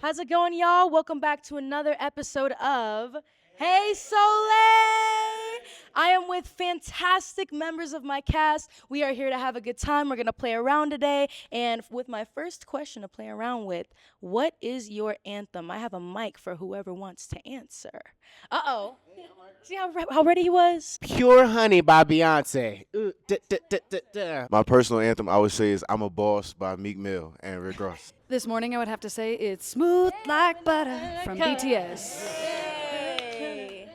How's it going, y'all? Welcome back to another episode of Hey Soleil! I am with fantastic members of my cast. We are here to have a good time. We're going to play around today. And with my first question to play around with, what is your anthem? I have a mic for whoever wants to answer. Uh-oh. See how ready he was? Pure Honey by Beyonce. My personal anthem, I would say, is "I'm a Boss" by Meek Mill and Rick Ross. This morning, I would have to say it's Smooth Like Butter from BTS. Hey.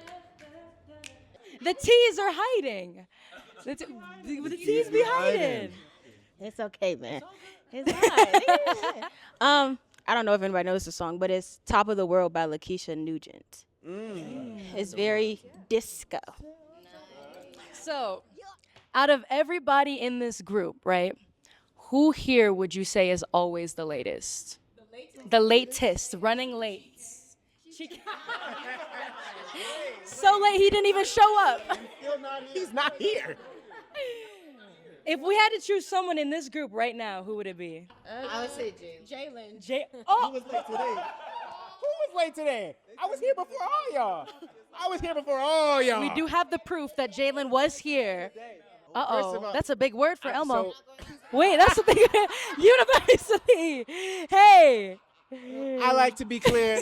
The T's are hiding. The T's be hiding. It's okay, man. It's all right. I don't know if anybody knows the song, but it's "Top of the World" by Lakeisha Nugent. It's very disco. So, out of everybody in this group, right, who here would you say is always the latest? The latest, running late. So late he didn't even show up. He's not here. If we had to choose someone in this group right now, who would it be? I would say Jalen. Oh, Who was late today? Who was late today? I was here before all y'all. we do have the proof that Jalen was here. First of all, That's a big word for Elmo. so- Wait, that's a big university. Hey. I like to be clear.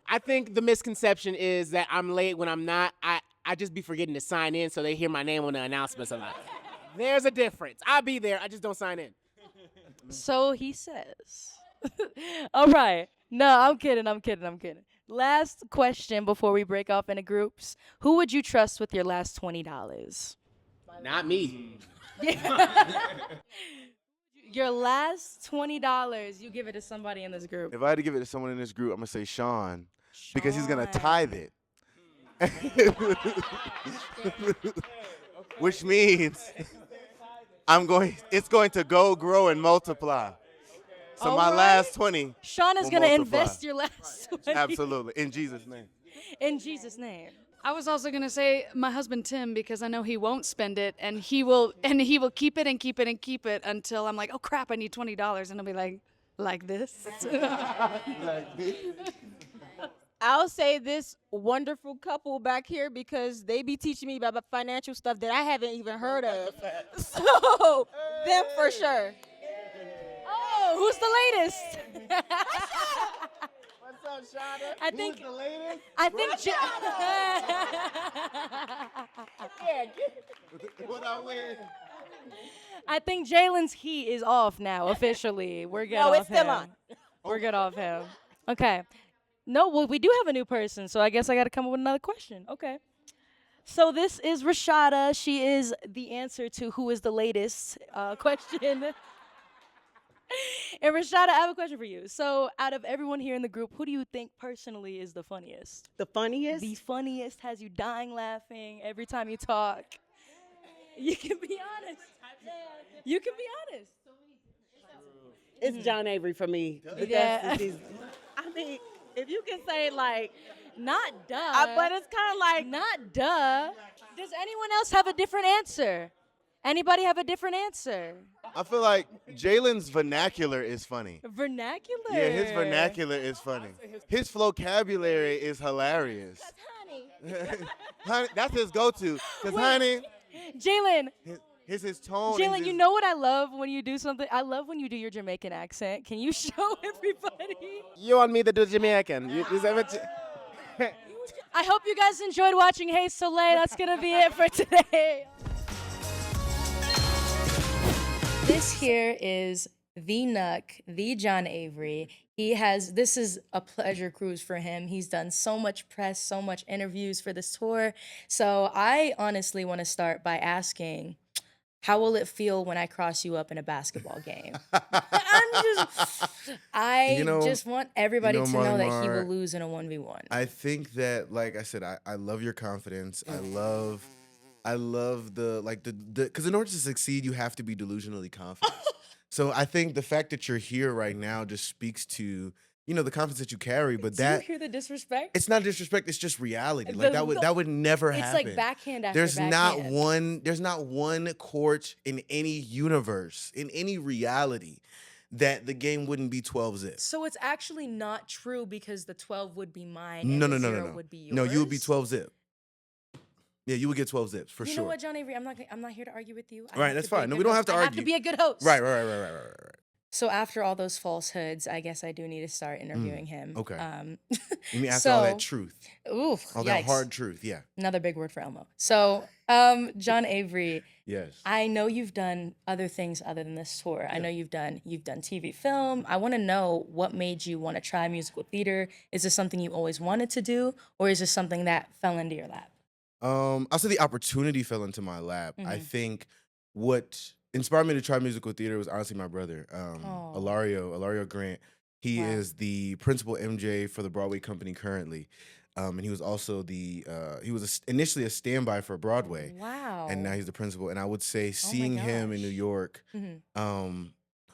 I think the misconception is that I'm late when I'm not. I just be forgetting to sign in so they hear my name on the announcements a lot. There's a difference. I'll be there. I just don't sign in. So he says. All right. No, I'm kidding. Last question before we break off into groups. Who would you trust with your last $20? Not me. Your last $20, you give it to somebody in this group. If I had to give it to someone in this group, I'm gonna say Sean, because he's gonna tithe it, which means it's going to go, grow, and multiply. So my last 20, Sean is will going to multiply. invest your last 20. Absolutely, in Jesus' name. In Jesus' name. I was also gonna say my husband Tim because I know he won't spend it and he will keep it and keep it and keep it until I'm like, oh crap, I need $20, and he'll be like this. I'll say this wonderful couple back here because they be teaching me about financial stuff that I haven't even heard of. So, them for sure. Oh, who's the latest? What's up, Shonda? I think- Who's the latest? I think What I win? I think Jalen's heat is off now officially. We're good No, off it's still him. on. We're good off him. Okay. No, well, we do have a new person, so I guess I got to come up with another question. Okay. So this is Rashada. She is the answer to who is the latest question. And Rashada, I have a question for you. So out of everyone here in the group, who do you think personally is the funniest? The funniest? The funniest, has you dying laughing every time you talk. You can be honest. You can be honest. It's JonAvry for me. Yeah. I mean, if you can say like, Not duh. but it's kind of like, Not duh. Does anyone else have a different answer? Anybody have a different answer? I feel like Jalen's vernacular is funny. Vernacular. Yeah, his vernacular is funny. His vocabulary is hilarious. Honey, that's his go-to. Cause honey, Jalen, his tone. Jalen, you know what I love when you do something? I love when you do your Jamaican accent. Can you show everybody? You want me to do Jamaican? I hope you guys enjoyed watching Hey Soleil. That's going to be it for today. This here is the Nuck, the JonAvry. This is a pleasure cruise for him. He's done so much press, so much interviews for this tour. So I honestly want to start by asking, how will it feel when I cross you up in a basketball game? I just want everybody to know that he will lose in a 1v1. I think that, like I said, I love your confidence. I love because in order to succeed, you have to be delusionally confident. So I think the fact that you're here right now just speaks to, the confidence that you carry. But Do you hear the disrespect? it's not disrespect. It's just reality. Like that would never It's happen. like backhand after There's backhand. not one court in any universe, in any reality, that the game wouldn't be 12 zip. So it's actually not true because the 12 would be mine No, and no, the no, 0 no. would be yours. No, you would be 12 zip. Yeah, you would get 12 zips for You sure. know what, JonAvry? I'm not here to argue with you. I Right, have that's to be a fine. No, good we don't host. have to I have argue. to be a good host. Right. So after all those falsehoods, I guess I do need to start interviewing him. Okay. Um, You mean after all that truth, oof, all yikes. that hard truth? Yeah. Another big word for Elmo. So, JonAvry, Yes. I know you've done other things other than this tour. I know you've done TV, film. I want to know what made you want to try musical theater. Is this something you always wanted to do, or is this something that fell into your lap? I'll say the opportunity fell into my lap. I think what inspired me to try musical theater was honestly my brother, Alario Grant. He is the principal MJ for the Broadway company currently. And he was also initially a standby for Broadway. Wow. And now he's the principal. And I would say my seeing him in New gosh. York,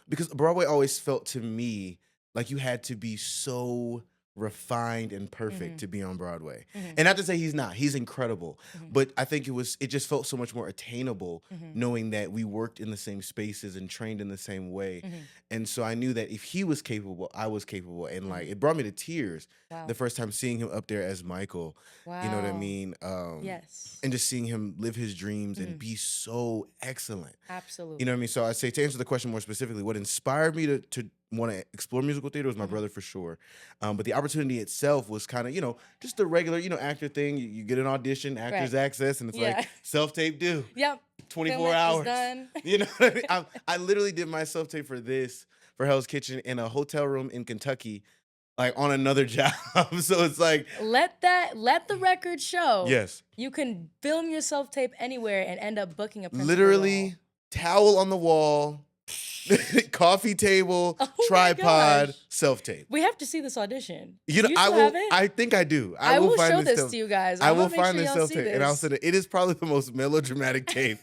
because Broadway always felt to me like you had to be so refined and perfect to be on Broadway. And not to say he's not, he's incredible. But I think it just felt so much more attainable knowing that we worked in the same spaces and trained in the same way. And so I knew that if he was capable, I was capable. And like it brought me to tears the first time seeing him up there as Michael. Wow. You know what I mean? Yes. And just seeing him live his dreams and be so excellent. Absolutely. You know what I mean? So I say to answer the question more specifically, what inspired me to want to explore musical theater was my brother for sure. But the opportunity itself was kind of, just the regular, actor thing. You get an audition, actors access, and it's like self-tape due. Yep. 24 Film it, it's hours. done. You know what I mean? I literally did my self-tape for Hell's Kitchen in a hotel room in Kentucky, like on another job. So it's like Let the record show. yes. You can film your self-tape anywhere and end up booking a principal Literally role. towel on the wall, coffee table, Oh my tripod, gosh. self-tape. We have to see this audition. You know, Do you I still will. have it? I think I do. I will find show this self- to you guys. I I'm will gonna make find sure this y'all see self-tape, and I'll this. send it. It is probably the most melodramatic tape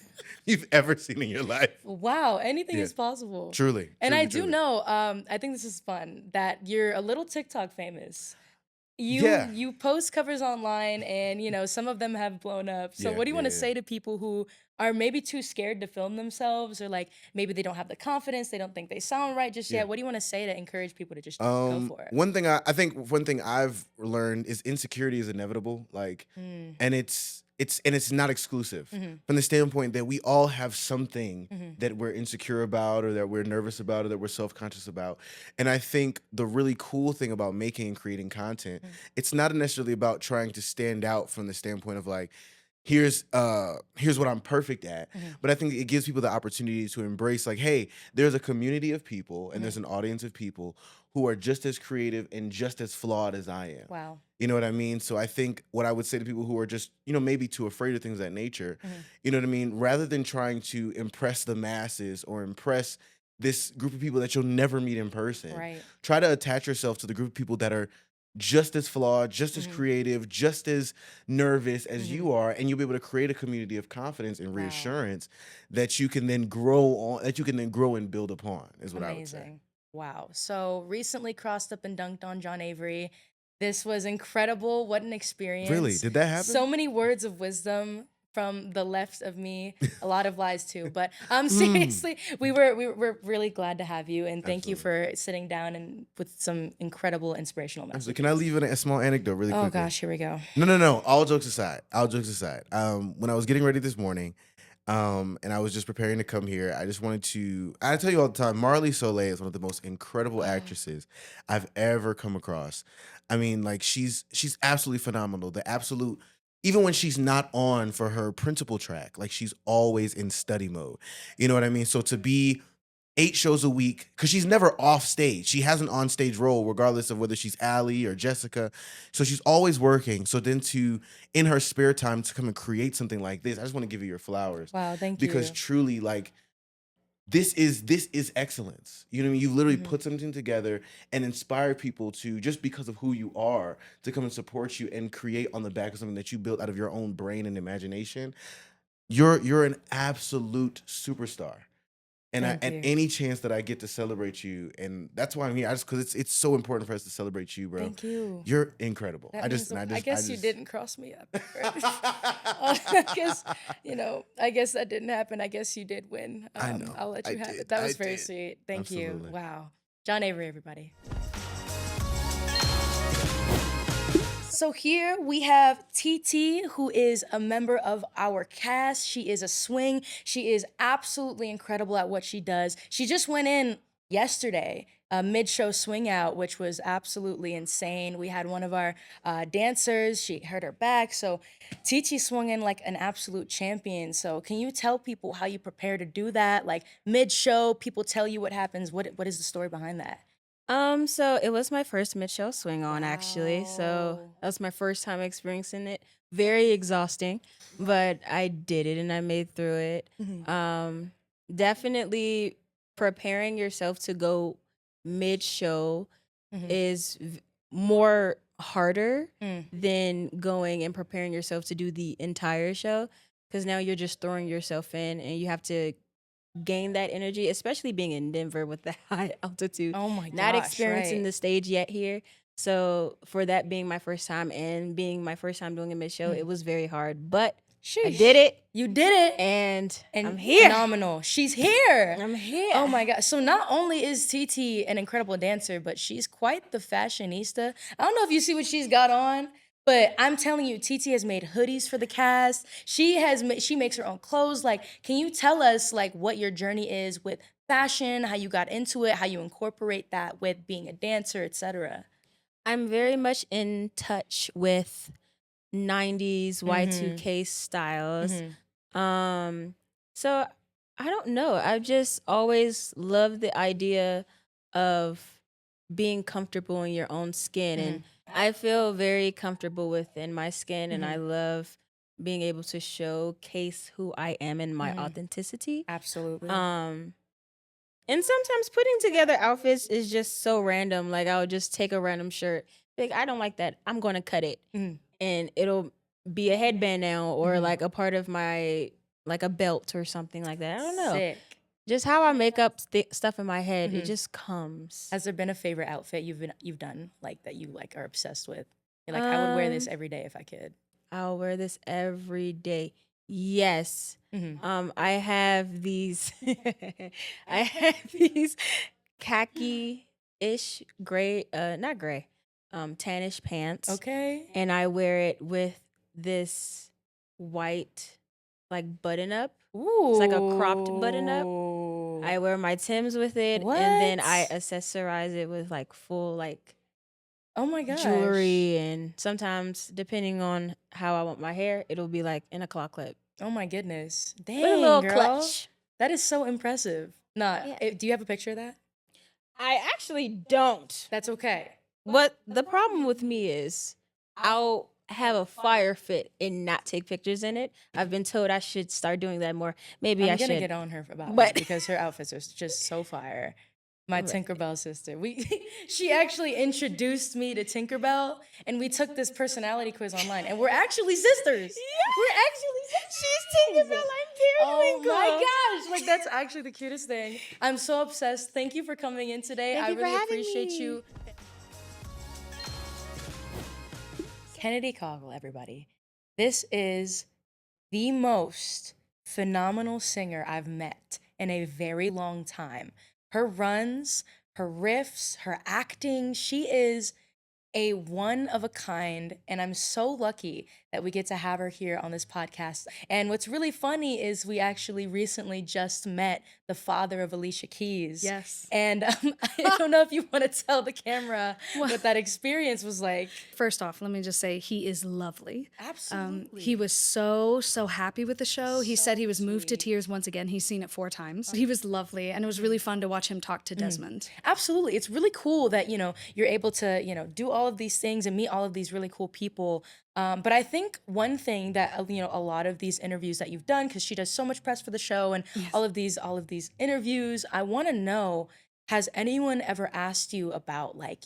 you've ever seen in your life. Wow, anything Yeah. is possible. Truly. And truly, I do truly. know, I think this is fun, that you're a little TikTok famous. Yeah. You post covers online and some of them have blown up. So Yeah, what do you want to yeah. say to people who are maybe too scared to film themselves, or like maybe they don't have the confidence, they don't think they sound right just Yeah. yet? What do you want to say to encourage people to just go for it? One thing I think one thing I've learned is insecurity is inevitable. Like, and it's not exclusive from the standpoint that we all have something that we're insecure about, or that we're nervous about, or that we're self-conscious about. And I think the really cool thing about making and creating content, it's not necessarily about trying to stand out from the standpoint of like, here's what I'm perfect at. But I think it gives people the opportunity to embrace like, hey, there's a community of people and there's an audience of people who are just as creative and just as flawed as I am. Wow. You know what I mean? So I think what I would say to people who are just, maybe too afraid of things of that nature, you know what I mean? Rather than trying to impress the masses or impress this group of people that you'll never meet in person, Right. try to attach yourself to the group of people that are just as flawed, just as creative, just as nervous as you are, and you'll be able to create a community of confidence and reassurance that you can then grow and build upon, is what I would say. Amazing. Wow. So recently crossed up and dunked on JonAvry. This was incredible. What an experience. Really? Did that happen? So many words of wisdom from the left of me. A lot of lies too. But seriously, we were really glad to have you, and thank you for sitting down and with some incredible inspirational So messages. can I leave in a small anecdote really quickly? Oh gosh, here we go. No. All jokes aside. When I was getting ready this morning, and I was just preparing to come here, I tell you all the time, Marley Soleil is one of the most incredible actresses I've ever come across. I mean, like she's absolutely phenomenal. Even when she's not on for her principal track, like she's always in study mode. You know what I mean? So to be 8 shows a week, because she's never off stage. She has an on-stage role, regardless of whether she's Allie or Jessica. So she's always working. So then in her spare time, to come and create something like this, I just want to give you your flowers. Wow, thank you. Because truly, like, this is excellence. You know what I mean? You literally put something together and inspire people to, just because of who you are, to come and support you and create on the back of something that you built out of your own brain and imagination. You're an absolute superstar. And Thank at you. any chance that I get to celebrate you, and that's why I'm here. I just because it's so important for us to celebrate you, bro. Thank you. You're incredible. That I means just, the- and I just, guess you didn't cross me up. I guess, I guess that didn't happen. I guess you did win. I know. I'll let you I have did. it. That I was very did. sweet. Thank Absolutely. you. Wow. JonAvry, everybody. So here we have TT, who is a member of our cast. She is a swing. She is absolutely incredible at what she does. She just went in yesterday, a mid-show swing out, which was absolutely insane. We had one of our dancers. She hurt her back. So TT swung in like an absolute champion. So can you tell people how you prepare to do that? Like mid-show, people tell you what happens. What is the story behind that? So it was my first mid-show swing on, actually. So Wow. that was my first time experiencing it. Very exhausting, but I did it and I made through it. Definitely preparing yourself to go mid-show is more harder than going and preparing yourself to do the entire show, because now you're just throwing yourself in and you have to gain that energy, especially being in Denver with the high altitude. Oh my Not gosh, experiencing right. the stage yet here. So for that being my first time and being my first time doing a mid-show, it was very hard. But I Sheesh. did it, You did it. and And I'm here. Phenomenal. She's here. I'm here. Oh my God. So not only is TT an incredible dancer, but she's quite the fashionista. I don't know if you see what she's got on, but I'm telling you, TT has made hoodies for the cast. She makes her own clothes. Like, can you tell us like what your journey is with fashion, how you got into it, how you incorporate that with being a dancer, etc.? I'm very much in touch with 90s Y2K styles. So I don't know. I've just always loved the idea of being comfortable in your own skin. And I feel very comfortable within my skin, and I love being able to showcase who I am and my authenticity. Absolutely. And sometimes putting together outfits is just so random. Like, I'll just take a random shirt. Like, I don't like that. I'm going to cut it. And it'll be a headband now, or like a part of my, like a belt or something like that. I don't know. Sick. Just how I make up stuff in my head, it just comes. Has there been a favorite outfit you've done like that you like are obsessed with? You're like, I would wear this every day if I could. I'll wear this every day. Yes. I have these I have these khaki-ish gray, not gray, tannish pants. Okay. And I wear it with this white like button up. Ooh. It's like a cropped button up. I wear my Timbs with it, and then I What? accessorize it with like full like Oh my gosh. jewelry, and sometimes depending on how I want my hair, it'll be like in a claw clip. Oh my goodness. Dang, With a little girl. clutch. That is so impressive. Nah, Yeah. do you have a picture of that? I actually don't. That's okay. What the problem with me is, I'll have a fire fit and not take pictures in it. I've been told I should start doing that more. Maybe I'm I gonna should. get on her about But- that because her outfits are just so fire. My Tinkerbell sister. She actually introduced me to Tinkerbell, and we took this personality quiz online, and we're actually sisters. We're actually sisters. She's Tinkerbell, I'm Oh Periwinkle. my gosh! Like, that's actually the cutest thing. I'm so obsessed. Thank you for coming in today. Thank I you for really having appreciate me. you. Kennedy Caughell, everybody. This is the most phenomenal singer I've met in a very long time. Her runs, her riffs, her acting, she is a one of a kind, and I'm so lucky that we get to have her here on this podcast. And what's really funny is we actually recently just met the father of Alicia Keys. Yes. And I don't know if you want to tell the camera what that experience was like. First off, let me just say he is lovely. Absolutely. He was so happy with the show. He said he was moved to tears once again. He's seen it 4 times. He was lovely, and it was really fun to watch him talk to Desmond. Absolutely. It's really cool that, you're able to, do all of these things and meet all of these really cool people. But I think one thing that, a lot of these interviews that you've done, because she does so much press for the show and all of these interviews, I want to know, has anyone ever asked you about, like,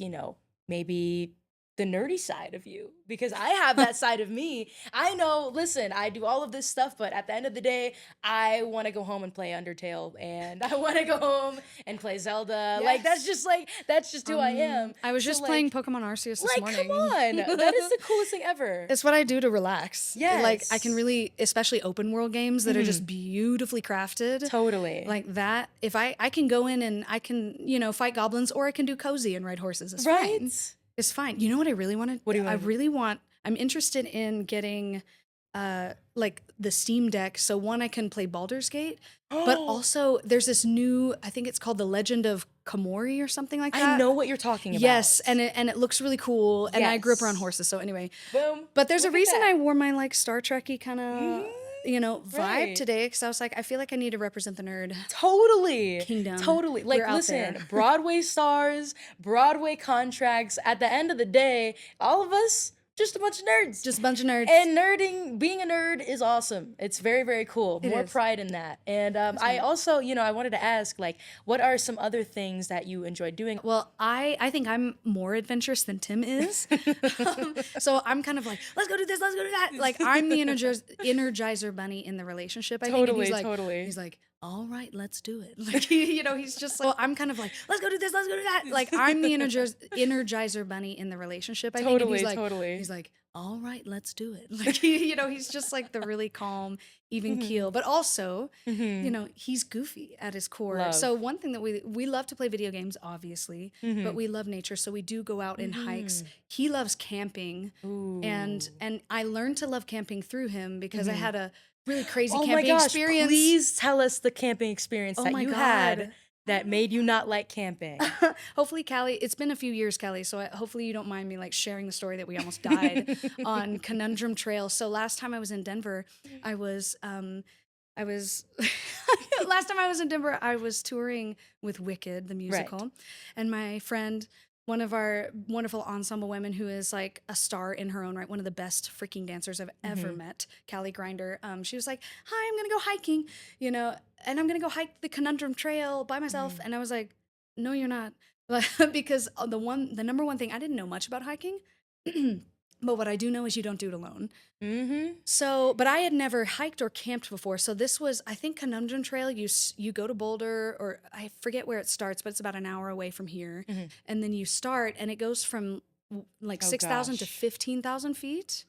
maybe the nerdy side of you, because I have that side of me. I know, listen, I do all of this stuff, but at the end of the day, I want to go home and play Undertale, and I want to go home and play Zelda. Like, that's just who I am. I was So, just like, playing Pokemon Arceus this morning. come on. That is the coolest thing ever. It's what I do to relax. Like, I can Yes. really, especially open world games that are just beautifully crafted. Totally. Like that, if I can go in and I can, fight goblins, or I can do cozy and ride horses. It's fine. It's fine. You know what I really wanted? What do you want? I'm interested in getting like the Steam Deck. So one, I can play Baldur's Gate, but also there's this new, I think it's called The Legend of Komori or something like that. I know what you're talking about. Yes, and it looks really cool. And I grew up around Yes. horses. So anyway, Boom. but there's a Look at reason that. I wore my like Star Trek-y kind of, vibe Right. today, because I was like, I feel like I need to represent the nerd. Totally. Kingdom. Totally. Like, We're out listen, there. Broadway stars, Broadway contracts. At the end of the day, all of us, just a bunch of nerds. Just a bunch of nerds. And being a nerd is awesome. It's very, very cool. More is. pride in that. And I also, I wanted to ask, like, what are some other things that you enjoy doing? Well, I think I'm more adventurous than Tim is. So I'm kind of like, let's go do this, let's go do that. Like, I'm the energizer bunny in the relationship, I think. And Totally, he's like, totally. He's like, all right, let's do it. Like, he's just like, I'm kind of like, let's go do this, let's go do that. Like, I'm the energizer bunny in the relationship, I think. And Totally, he's like, totally. He's like, all right, let's do it. Like, he's just like the really calm, even keel, but also, he's goofy at his core. Love. So one thing that we love to play video games, obviously, but we love nature. So we do go out in hikes. He loves camping. And I learned to love camping through him because I had a really crazy Oh my camping gosh, experience. please tell us the camping experience that my you God. had that made you not like camping. Hopefully, Callie, it's been a few years, Callie, so hopefully you don't mind me like sharing the story that we almost died on Conundrum Trail. So last time I was in Denver, I was last time I was in Denver, I was touring with Wicked, the musical, and my friend, one of our wonderful ensemble women who is like a star in her own right, one of the best freaking dancers I've ever met, Callie Grinder. She was like, hi, I'm going to go hiking, and I'm going to go hike the Conundrum Trail by myself. And I was like, no, you're not. Because the number one thing, I didn't know much about hiking, but what I do know is you don't do it alone. So, but I had never hiked or camped before. So this was, I think, Conundrum Trail. You go to Boulder, or I forget where it starts, but it's about an hour away from here. And then you start, and it goes from like 6,000 to 15,000 feet,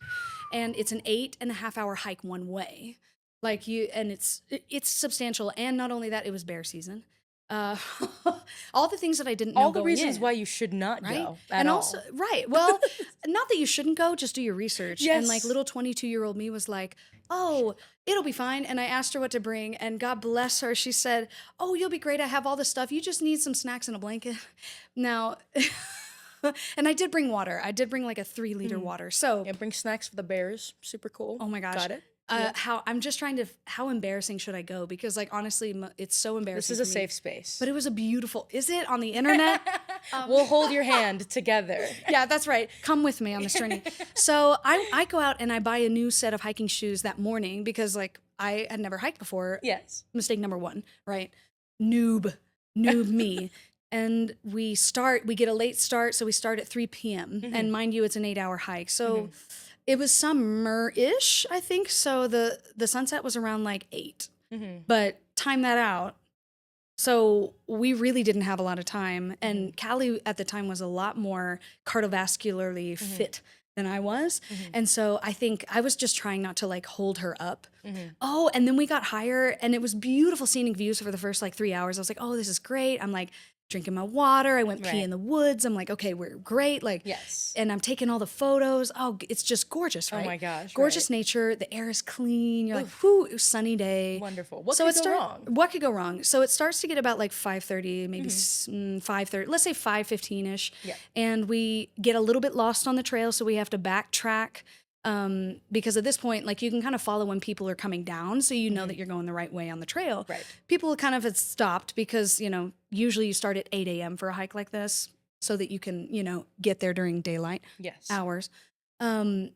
and it's an 8.5 hour hike one way. Like and it's substantial. And not only that, it was bear season. All the things that I didn't know. All the going reasons in. why you should not Right? go. And also, right. Well, not that you shouldn't go, just do your research. Yes. And like little 22-year-old me was like, oh, it'll be fine. And I asked her what to bring, and God bless her, she said, oh, you'll be great. I have all the stuff. You just need some snacks and a blanket. Now, and I did bring water. I did bring like a 3-liter water. So, Yeah, bring snacks for the bears. Super cool. oh my gosh. Got it. How embarrassing should I go? Because like, honestly, it's so embarrassing. This is a for me. safe space. But it was is it on the internet? We'll hold your hand together. Yeah, that's right. Come with me on this journey. So I go out and I buy a new set of hiking shoes that morning because like I had never hiked before. Yes. Mistake number 1, right? Noob me. And we get a late start, so we start at 3 p.m. And mind you, it's an 8-hour hike. So it was summer-ish, I think. So the sunset was around like 8. But time that out. So we really didn't have a lot of time. And Callie at the time was a lot more cardiovascularly fit than I was. And so I think I was just trying not to like hold her up. Oh, and then we got higher, and it was beautiful scenic views for the first like 3 hours. I was like, oh, this is great. I'm like drinking my water. I went pee in the woods. I'm like, okay, we're great. Like, Yes. and I'm taking all the photos. Oh, it's just gorgeous, right? Oh my gosh. Gorgeous nature. The air is clean. You're like, whoo, it was sunny day. Wonderful. What So could it go wrong? What could go wrong? So it starts to get about like 5:30, maybe 5:30. Let's say 5:15ish. Yeah. And we get a little bit lost on the trail, so we have to backtrack. Because at this point, like you can kind of follow when people are coming down, so you know that you're going the right way on the trail. Right. People kind of had stopped because, usually you start at 8 a.m. for a hike like this so that you can, get there during daylight Yes. hours. And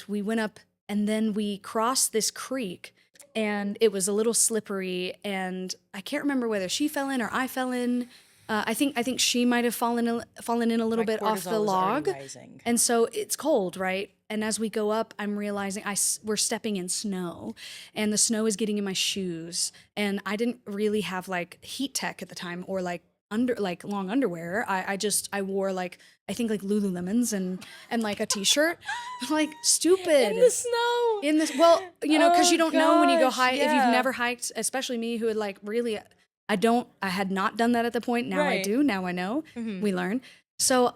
we went up, and then we crossed this creek, and it was a little slippery, and I can't remember whether she fell in or I fell in. I think she might have fallen in a little bit off the log, and so it's cold, right? And as we go up, I'm realizing we're stepping in snow, and the snow is getting in my shoes, and I didn't really have like heat tech at the time or like long underwear. I wore like I think like Lululemons and like a t-shirt, like stupid In the snow. well, because you don't know when you go gosh, hike if yeah. you've never hiked, especially me who had like really. I had not done that at the point. Now I Right. do. Now I know. We learn. So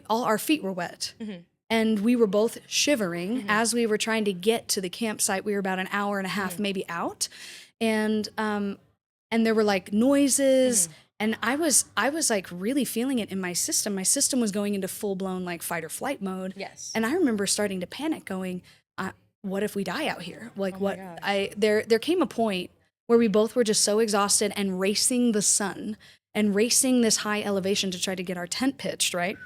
all our feet were wet. Mm-hmm. And we were both shivering as we were trying to get to the campsite. We were about an hour and a Mm-hmm. half maybe out. And there were like noises and I was like really feeling it in my system. My system was going into full blown like fight or flight mode. Yes. And I remember starting to panic going, what if we die out here? Like Oh my gosh. there came a point where we both were just so exhausted and racing the sun and racing this high elevation to try to get our tent pitched, right?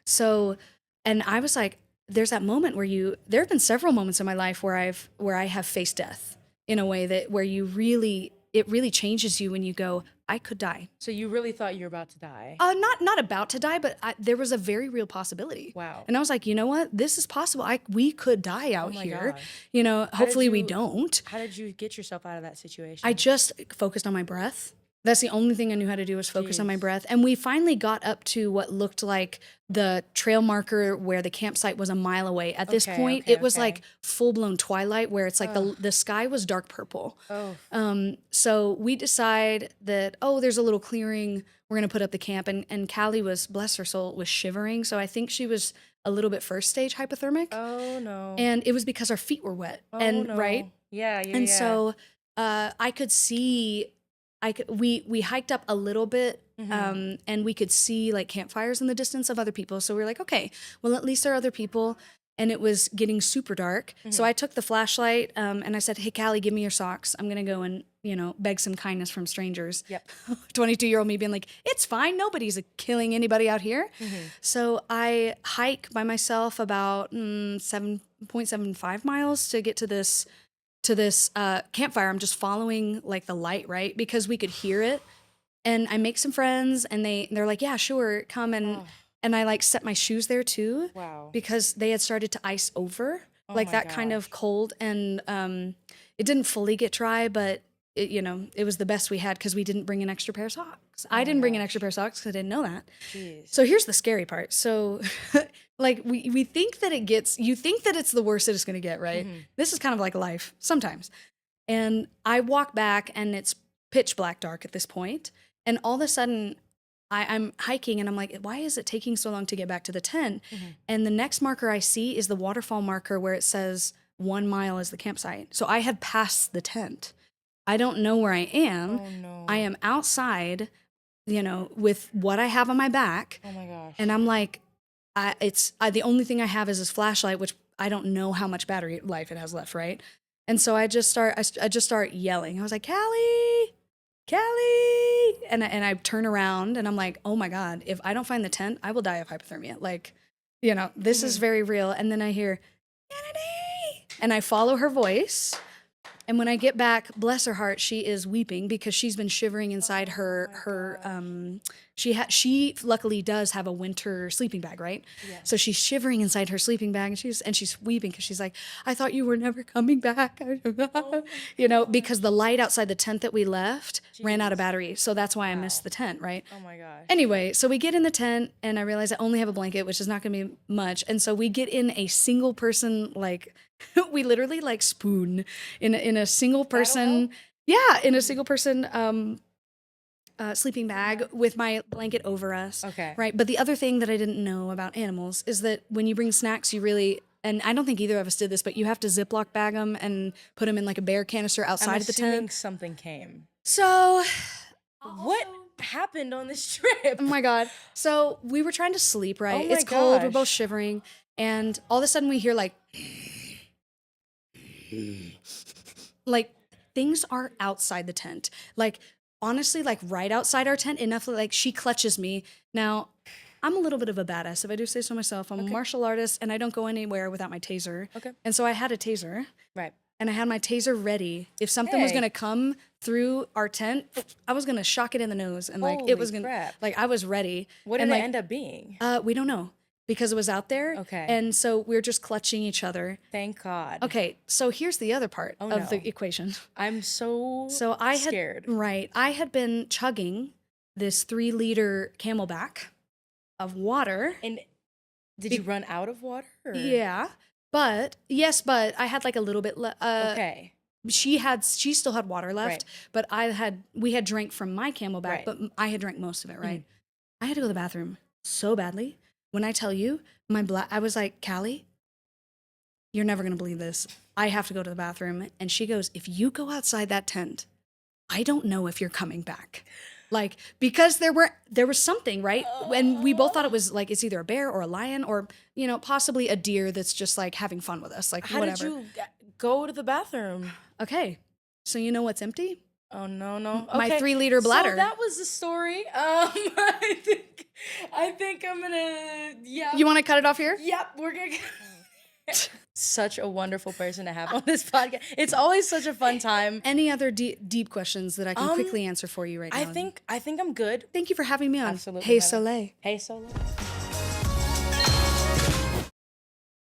So, and I was like, there's that moment where there have been several moments in my life where I have faced death in a way that where it really changes you when you go, I could die. So you really thought you were about to die? Not about to die, but there was a very real possibility. Wow. And I was like, you know what? This is possible. We could die out my here. gosh. Hopefully we you- don't. How did you get yourself out of that situation? I just focused on my breath. That's the only thing I knew how to do was focus on my Jeez. breath. And we finally got up to what looked like the trail marker where the campsite was a mile away. At this Okay, point, okay, it was okay. like full-blown twilight where it's like the sky was dark purple. Oh. So we decide that, there's a little clearing. We're going to put up the camp. And Callie was, bless her soul, was shivering. So I think she was a little bit first stage hypothermic. Oh no. And it was because our feet were wet. Oh, and no. right? Yeah. And so I could see, we hiked up a little bit and we could see like campfires in the distance of other people. So we were like, okay, well, at least there are other people. And it was getting super dark. So I took the flashlight and I said, hey, Callie, give me your socks. I'm going to go and, beg some kindness from strangers. Yep. 22-year-old me being like, it's fine. Nobody's killing anybody out here. So I hike by myself about 7.75 miles to get to this campfire. I'm just following like the light, right? Because we could hear it. And I make some friends and they're like, yeah, sure, come. And I like set my shoes there too. Wow. Because they had started to ice over like my that kind of cold. And it didn't fully get dry, but it was the best we had because we didn't bring an extra pair of socks. I didn't bring an extra pair of socks because I didn't know that. Jeez. So here's the scary part. So like we think that you think that it's the worst that it's going to get, right? This is kind of like life sometimes. And I walk back and it's pitch black dark at this point. And all of a sudden I'm hiking and I'm like, why is it taking so long to get back to the tent? And the next marker I see is the waterfall marker where it says 1 mile is the campsite. So I had passed the tent. I don't know where I am. Oh no. I am outside, with what I have on my back. Oh my gosh. And I'm like, the only thing I have is this flashlight, which I don't know how much battery life it has left, right? And so I just start yelling. I was like, Callie, and I turn around and I'm like, oh my God, if I don't find the tent, I will die of hypothermia. Like, this is very real. And then I hear Kennedy, and I follow her voice. And when I get back, bless her heart, she is weeping because she's been shivering inside she luckily does have a winter sleeping bag, right? Yes. So she's shivering inside her sleeping bag and she's weeping because she's like, I thought you were never coming back. Because the light outside the tent that we left ran out of battery. So that's why I missed the tent, right? Oh my gosh. Anyway, so we get in the tent and I realize I only have a blanket, which is not going to be much. And so we get in a single person, like we literally like spoon in a single person. Yeah, in a single person sleeping bag with my blanket over us. Okay. Right. But the other thing that I didn't know about animals is that when you bring snacks, you really, and I don't think either of us did this, but you have to Ziploc bag them and put them in like a bear canister outside I'm of the assuming tent. something came. So, What happened on this trip? oh my God. So we were trying to sleep, right? Oh my It's cold. We're gosh. both shivering. And all of a sudden we hear like things are outside the tent. Like, honestly, like right outside our tent, enough that like she clutches me. Now, I'm a little bit of a badass, if I do say so myself. I'm a martial artist and I don't go anywhere without my taser. Okay. And so I had a taser. Right. and I had my taser ready. If something was Hey. gonna come through our tent, I was gonna shock it in the nose, and like it Holy was gonna, crap. like I was ready. What did and it like, end up being? We don't know because it was out there. Okay. And so we're just clutching each other. Thank God. Okay, so here's the other part Oh, of no. the equation. I'm so I had scared. right. I had been chugging this 3-liter Camelback of water. And did you run out of water? Or? Yeah, but I had like a little bit. Okay. She still had water left, Right. but we had drank from my Camelback, Right. but I had drank most of it. Right. I had to go to the bathroom so badly. When I tell you, I was like, Callie, you're never gonna believe this. I have to go to the bathroom, and she goes, if you go outside that tent, I don't know if you're coming back. Like, because there was something, right? And we both thought it was like, it's either a bear or a lion or, possibly a deer that's just like having fun with us. Like, How whatever. did you go to the bathroom? Okay. So you know what's empty? Oh, no. My Okay. 3-liter bladder. So that was the story. I think I'm gonna, yeah. You want to cut it off here? Yep, we're gonna. Such a wonderful person to have on this podcast. It's always such a fun time. Any other deep questions that I can quickly answer for you right now? I think I'm good. Thank you for having me on. Absolutely. Hey Soleil. Hey, Soleil.